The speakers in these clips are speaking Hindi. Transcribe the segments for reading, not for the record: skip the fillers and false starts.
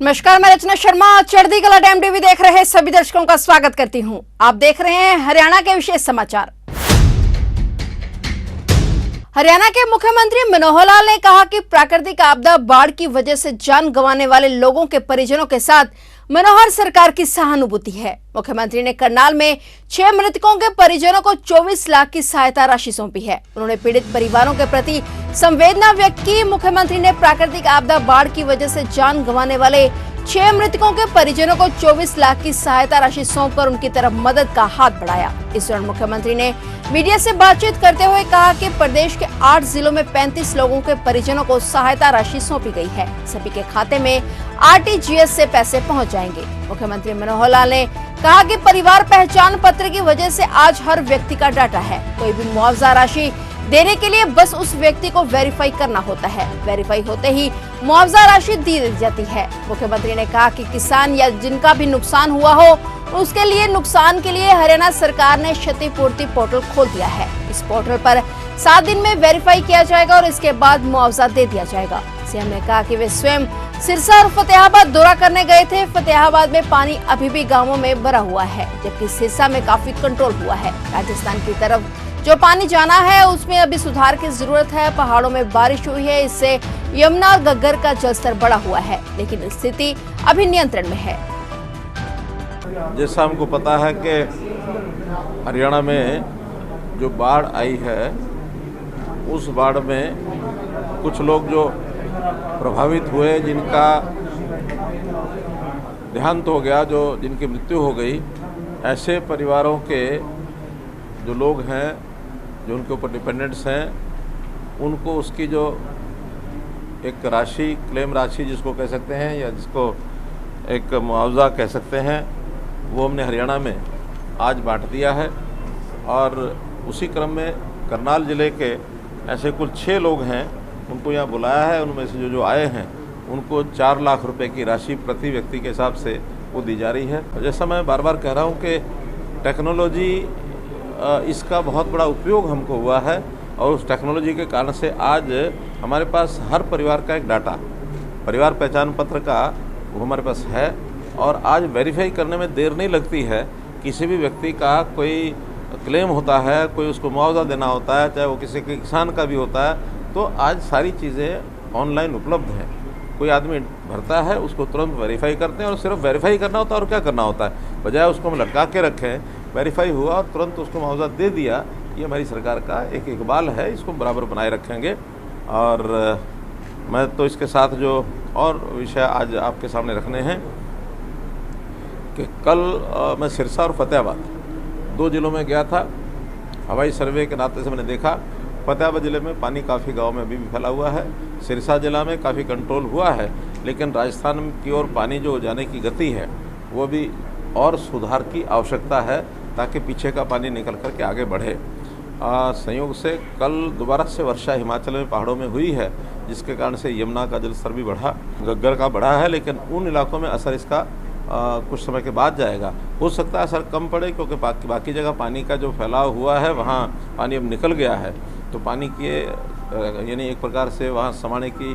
नमस्कार, मैं रचना शर्मा चढ़ती कला टाइम टीवी देख रहे सभी दर्शकों का स्वागत करती हूं। आप देख रहे हैं हरियाणा के विशेष समाचार। हरियाणा के मुख्यमंत्री मनोहर लाल ने कहा कि प्राकृतिक आपदा बाढ़ की वजह से जान गंवाने वाले लोगों के परिजनों के साथ मनोहर सरकार की सहानुभूति है। मुख्यमंत्री ने करनाल में 6 मृतकों के परिजनों को 24 लाख की सहायता राशि सौंपी है। उन्होंने पीड़ित परिवारों के प्रति संवेदना व्यक्त की। मुख्यमंत्री ने प्राकृतिक आपदा बाढ़ की वजह से जान गंवाने वाले 6 मृतकों के परिजनों को 24 लाख की सहायता राशि सौंपकर उनकी तरफ मदद का हाथ बढ़ाया। इस दौरान मुख्यमंत्री ने मीडिया से बातचीत करते हुए कहा कि प्रदेश के 8 जिलों में 35 लोगों के परिजनों को सहायता राशि सौंपी गई है। सभी के खाते में RTGS से पैसे पहुंच जाएंगे। मुख्यमंत्री मनोहर लाल ने कहा कि परिवार पहचान पत्र की वजह से आज हर व्यक्ति का डाटा है। कोई भी मुआवजा राशि देने के लिए बस उस व्यक्ति को वेरीफाई करना होता है। वेरीफाई होते ही मुआवजा राशि दी जाती है। मुख्यमंत्री ने कहा कि किसान या जिनका भी नुकसान हुआ हो उसके लिए नुकसान के लिए हरियाणा सरकार ने क्षतिपूर्ति पोर्टल खोल दिया है। इस पोर्टल पर 7 दिन में वेरीफाई किया जाएगा और इसके बाद मुआवजा दे दिया जाएगा। सीएम ने कहा कि वे स्वयं सिरसा और फतेहाबाद दौरा करने गए थे। फतेहाबाद में पानी अभी भी गाँवों में भरा हुआ है, जबकि सिरसा में काफी कंट्रोल हुआ है। राजस्थान की तरफ जो पानी जाना है उसमें अभी सुधार की जरूरत है। पहाड़ों में बारिश हुई है, इससे यमुना और घग्गर का जलस्तर बढ़ा हुआ है, लेकिन स्थिति अभी नियंत्रण में है। जैसा हमको पता है कि हरियाणा में जो बाढ़ आई है उस बाढ़ में कुछ लोग जो प्रभावित हुए, जिनका देहांत हो गया, जो जिनकी मृत्यु हो गई, ऐसे परिवारों के जो लोग हैं, जो उनके ऊपर डिपेंडेंट्स हैं, उनको उसकी जो एक राशि, क्लेम राशि जिसको कह सकते हैं या जिसको एक मुआवजा कह सकते हैं, वो हमने हरियाणा में आज बांट दिया है। और उसी क्रम में करनाल ज़िले के ऐसे कुल 6 लोग हैं, उनको यहाँ बुलाया है। उनमें से जो आए हैं उनको 4 लाख रुपए की राशि प्रति व्यक्ति के हिसाब से वो दी जा रही है। जैसा मैं बार बार कह रहा हूँ कि टेक्नोलॉजी इसका बहुत बड़ा उपयोग हमको हुआ है और उस टेक्नोलॉजी के कारण से आज हमारे पास हर परिवार का एक डाटा, परिवार पहचान पत्र का, वो हमारे पास है। और आज वेरीफाई करने में देर नहीं लगती है। किसी भी व्यक्ति का कोई क्लेम होता है, कोई उसको मुआवजा देना होता है, चाहे वो किसी के किसान का भी होता है, तो आज सारी चीज़ें ऑनलाइन उपलब्ध हैं। कोई आदमी भरता है, उसको तुरंत वेरीफाई करते हैं और सिर्फ वेरीफाई करना होता है। और क्या करना होता है, बजाय उसको हम लटका के रखें, वेरीफाई हुआ और तुरंत उसको मुआवजा दे दिया। ये हमारी सरकार का एक इकबाल है, इसको बराबर बनाए रखेंगे। और मैं तो इसके साथ जो और विषय आज आपके सामने रखने हैं कि कल मैं सिरसा और फतेहाबाद 2 जिलों में गया था। हवाई सर्वे के नाते से मैंने देखा फतेहाबाद ज़िले में पानी काफ़ी गांव में अभी भी फैला हुआ है। सिरसा जिला में काफ़ी कंट्रोल हुआ है, लेकिन राजस्थान की ओर पानी जो जाने की गति है वो भी और सुधार की आवश्यकता है, ताकि पीछे का पानी निकल कर के आगे बढ़े। संयोग से कल दोबारा से वर्षा हिमाचल में पहाड़ों में हुई है, जिसके कारण से यमुना का जलस्तर भी बढ़ा, घग्गर का बढ़ा है। लेकिन उन इलाकों में असर इसका कुछ समय के बाद जाएगा। हो सकता है असर कम पड़े, क्योंकि बाकी जगह पानी का जो फैलाव हुआ है वहाँ पानी अब निकल गया है, तो पानी के यानी एक प्रकार से वहाँ समाने की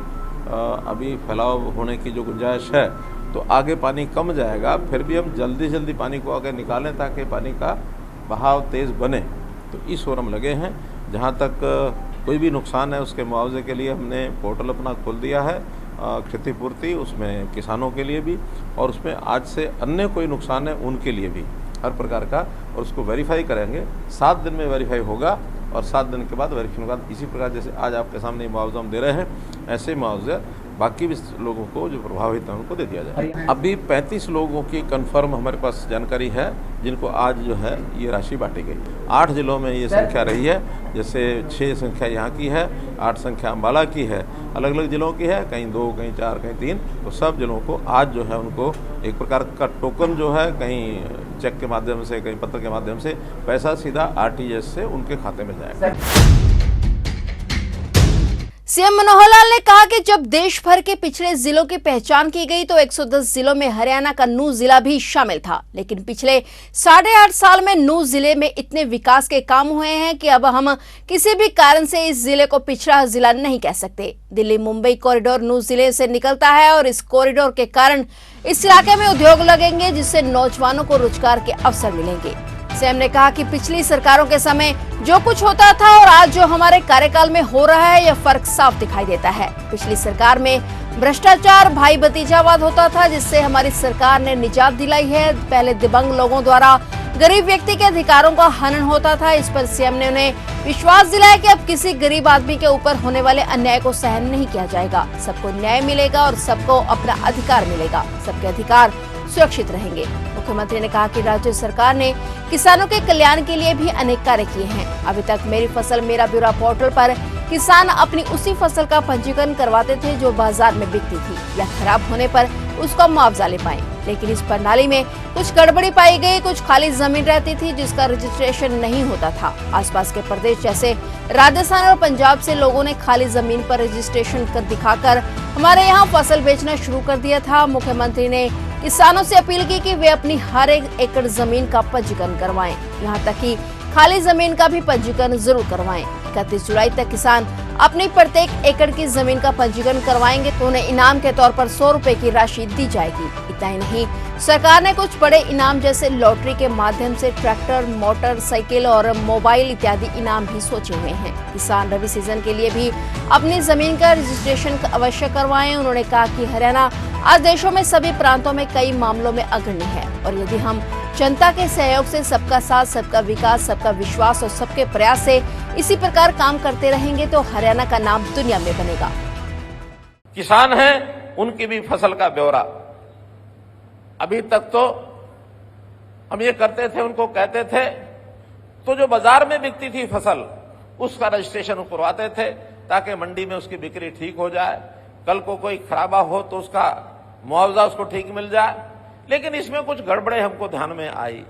अभी फैलाव होने की जो गुंजाइश है, तो आगे पानी कम जाएगा। फिर भी हम जल्दी पानी को आगे निकालें ताकि पानी का बहाव तेज़ बने, तो इस ओर हम लगे हैं। जहाँ तक कोई भी नुकसान है उसके मुआवजे के लिए हमने पोर्टल अपना खोल दिया है, क्षतिपूर्ति, उसमें किसानों के लिए भी, और उसमें आज से अन्य कोई नुकसान है उनके लिए भी, हर प्रकार का, और उसको वेरीफाई करेंगे। 7 दिन में वेरीफाई होगा और 7 दिन के बाद वेरीफाई के बाद इसी प्रकार जैसे आज आपके सामने मुआवजा हम दे रहे हैं, ऐसे मुआवजा बाकी भी लोगों को जो प्रभावित हैं उनको दे दिया जाए। अभी 35 लोगों की कंफर्म हमारे पास जानकारी है, जिनको आज जो है ये राशि बांटी गई। 8 जिलों में ये संख्या रही है, जैसे 6 संख्या यहाँ की है, 8 संख्या अम्बाला की है, अलग अलग जिलों की है, कहीं 2, कहीं 4, कहीं 3। तो सब जिलों को आज जो है उनको एक प्रकार का टोकन जो है, कहीं चेक के माध्यम से, कहीं पत्र के माध्यम से पैसा सीधा RTGS से उनके खाते में जाएगा। सीएम मनोहर लाल ने कहा कि जब देश भर के पिछड़े जिलों की पहचान की गई तो 110 जिलों में हरियाणा का नूंह जिला भी शामिल था, लेकिन पिछले 8.5 साल में नूंह जिले में इतने विकास के काम हुए हैं कि अब हम किसी भी कारण से इस जिले को पिछड़ा जिला नहीं कह सकते। दिल्ली मुंबई कॉरिडोर नूंह जिले से निकलता है और इस कॉरिडोर के कारण इस इलाके में उद्योग लगेंगे, जिससे नौजवानों को रोजगार के अवसर मिलेंगे। सीएम ने कहा कि पिछली सरकारों के समय जो कुछ होता था और आज जो हमारे कार्यकाल में हो रहा है, यह फर्क साफ दिखाई देता है। पिछली सरकार में भ्रष्टाचार, भाई भतीजावाद होता था, जिससे हमारी सरकार ने निजात दिलाई है। पहले दिव्यांग लोगों द्वारा गरीब व्यक्ति के अधिकारों का हनन होता था। इस पर सीएम ने उन्हें विश्वास दिलाया कि अब किसी गरीब आदमी के ऊपर होने वाले अन्याय को सहन नहीं किया जाएगा। सबको न्याय मिलेगा और सबको अपना अधिकार मिलेगा। सबके अधिकार सुरक्षित रहेंगे। मुख्यमंत्री ने कहा कि राज्य सरकार ने किसानों के कल्याण के लिए भी अनेक कार्य किए हैं। अभी तक मेरी फसल मेरा ब्यौरा पोर्टल पर किसान अपनी उसी फसल का पंजीकरण करवाते थे जो बाजार में बिकती थी या खराब होने पर उसका मुआवजा ले पाए, लेकिन इस प्रणाली में कुछ गड़बड़ी पाई गई। कुछ खाली जमीन रहती थी जिसका रजिस्ट्रेशन नहीं होता था। आसपास के प्रदेश जैसे राजस्थान और पंजाब से लोगों ने खाली जमीन पर रजिस्ट्रेशन कर दिखाकर हमारे यहाँ फसल बेचना शुरू कर दिया था। मुख्यमंत्री ने किसानों से अपील की कि वे अपनी हर एक एकड़ जमीन का पंजीकरण करवाएं, यहाँ तक कि खाली जमीन का भी पंजीकरण जरूर करवाएं। 31 जुलाई तक किसान अपनी प्रत्येक एकड़ की जमीन का पंजीकरण करवाएंगे तो उन्हें इनाम के तौर पर 100 रुपए की राशि दी जाएगी। इतना ही नहीं, सरकार ने कुछ बड़े इनाम जैसे लॉटरी के माध्यम से ट्रैक्टर, मोटरसाइकिल और मोबाइल इत्यादि इनाम भी सोचे हुए हैं। किसान रबी सीजन के लिए भी अपनी जमीन का रजिस्ट्रेशन अवश्य करवाएं। उन्होंने कहा कि हरियाणा आज देशों में सभी प्रांतों में कई मामलों में अग्रणी है और यदि हम जनता के सहयोग से सबका साथ, सबका विकास, सबका विश्वास और सबके प्रयास से इसी प्रकार काम करते रहेंगे तो हरियाणा का नाम दुनिया में बनेगा। किसान हैं, उनकी भी फसल का ब्यौरा। अभी तक तो हम ये करते थे, उनको कहते थे तो जो बाजार में बिकती थी फसल उसका रजिस्ट्रेशन करवाते थे ताकि मंडी में उसकी बिक्री ठीक हो जाए, कल को कोई खराबा हो तो उसका मुआवजा उसको ठीक मिल जाए। लेकिन इसमें कुछ गड़बड़े हमको ध्यान में आई।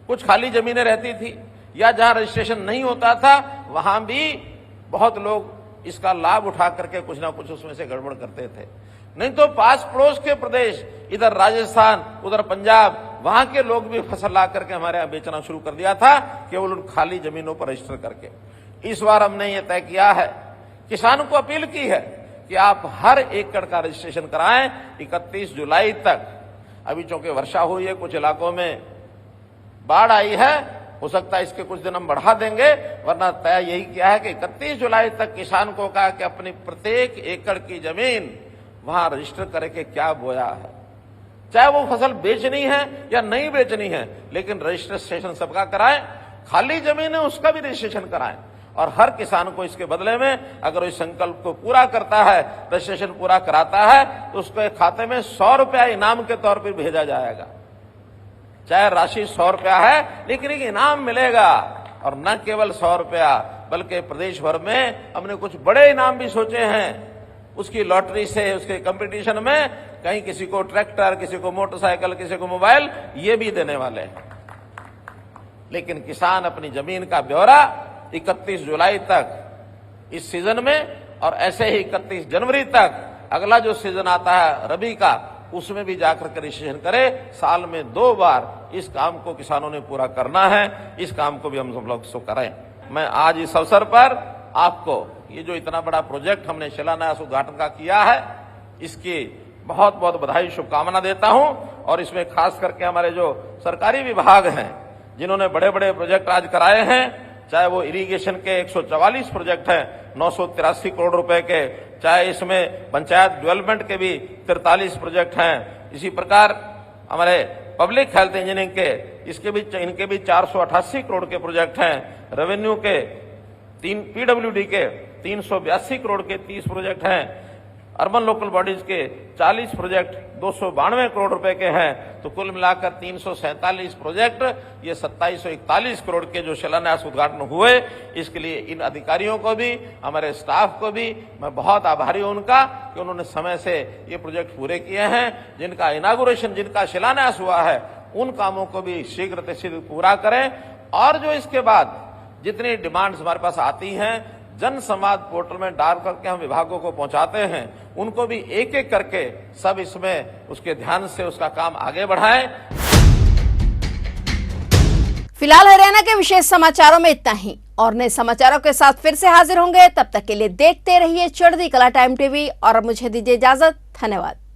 कुछ खाली जमीनें रहती थी या जहां रजिस्ट्रेशन नहीं होता था वहां भी बहुत लोग इसका लाभ उठा करके कुछ ना कुछ उसमें से गड़बड़ करते थे। नहीं तो पास पड़ोस के प्रदेश, इधर राजस्थान, उधर पंजाब, वहां के लोग भी फसल ला करके हमारे यहां बेचना शुरू कर दिया था, केवल उन खाली जमीनों पर रजिस्टर करके। इस बार हमने ये तय किया है, किसानों को अपील की है कि आप हर एकड़ का रजिस्ट्रेशन कराएं 31 जुलाई तक। अभी चूंकि वर्षा हुई है, कुछ इलाकों में बाढ़ आई है, हो सकता है इसके कुछ दिन हम बढ़ा देंगे, वरना तय यही किया है कि 31 जुलाई तक किसान को कहा कि अपनी प्रत्येक एकड़ की जमीन वहां रजिस्टर करके क्या बोया है, चाहे वो फसल बेचनी है या नहीं बेचनी है, लेकिन रजिस्ट्रेशन सबका कराएं। खाली जमीन है उसका भी रजिस्ट्रेशन कराएं और हर किसान को इसके बदले में अगर इस संकल्प को पूरा करता है, रजिस्ट्रेशन पूरा कराता है, तो उसके खाते में 100 रुपया इनाम के तौर पर भेजा जाएगा। चाहे राशि 100 रुपया है, लेकिन एक इनाम मिलेगा और न केवल 100 रुपया बल्कि प्रदेश भर में हमने कुछ बड़े इनाम भी सोचे हैं। उसकी लॉटरी से, उसके कंपटीशन में कहीं किसी को ट्रैक्टर, किसी को मोटरसाइकिल, किसी को मोबाइल, ये भी देने वाले हैं। लेकिन किसान अपनी जमीन का ब्यौरा 31 जुलाई तक इस सीजन में और ऐसे ही 31 जनवरी तक अगला जो सीजन आता है रबी का, उसमें भी जाकर के रजिस्ट्रेशन करे। साल में 2 बार इस काम को किसानों ने पूरा करना है। इस काम को भी हम सब लोग सो करें। मैं आज इस अवसर पर आपको ये जो इतना बड़ा प्रोजेक्ट हमने शिलान्यास उद्घाटन का किया है, इसकी बहुत बहुत बधाई, शुभकामना देता हूं। और इसमें खास करके हमारे जो सरकारी विभाग हैं जिन्होंने बड़े बड़े प्रोजेक्ट आज कराए हैं, चाहे वो इरिगेशन के 144 प्रोजेक्ट हैं 983 करोड़ रुपए के, चाहे इसमें पंचायत डेवलपमेंट के भी 43 प्रोजेक्ट हैं, इसी प्रकार हमारे पब्लिक हेल्थ इंजीनियरिंग के इनके भी 488 करोड़ के प्रोजेक्ट हैं, रेवेन्यू के पीडब्ल्यूडी के 382 करोड़ के 30 प्रोजेक्ट हैं, अर्बन लोकल बॉडीज के 40 प्रोजेक्ट 292 करोड़ रुपए के हैं। तो कुल मिलाकर 347 प्रोजेक्ट, ये 2741 करोड़ के जो शिलान्यास उद्घाटन हुए, इसके लिए इन अधिकारियों को भी, हमारे स्टाफ को भी मैं बहुत आभारी हूं उनका कि उन्होंने समय से ये प्रोजेक्ट पूरे किए हैं। जिनका इनागुरेशन, जिनका शिलान्यास हुआ है, उन कामों को भी शीघ्र से शीघ्र पूरा करें। और जो इसके बाद जितनी डिमांड्स हमारे पास आती हैं, जन संवाद पोर्टल में डाल करके हम विभागों को पहुंचाते हैं, उनको भी एक एक करके सब इसमें उसके ध्यान से उसका काम आगे बढ़ाएं। फिलहाल हरियाणा के विशेष समाचारों में इतना ही, और नए समाचारों के साथ फिर से हाजिर होंगे। तब तक के लिए देखते रहिए चढ़ती कला टाइम टीवी, और अब मुझे दीजिए इजाजत। धन्यवाद।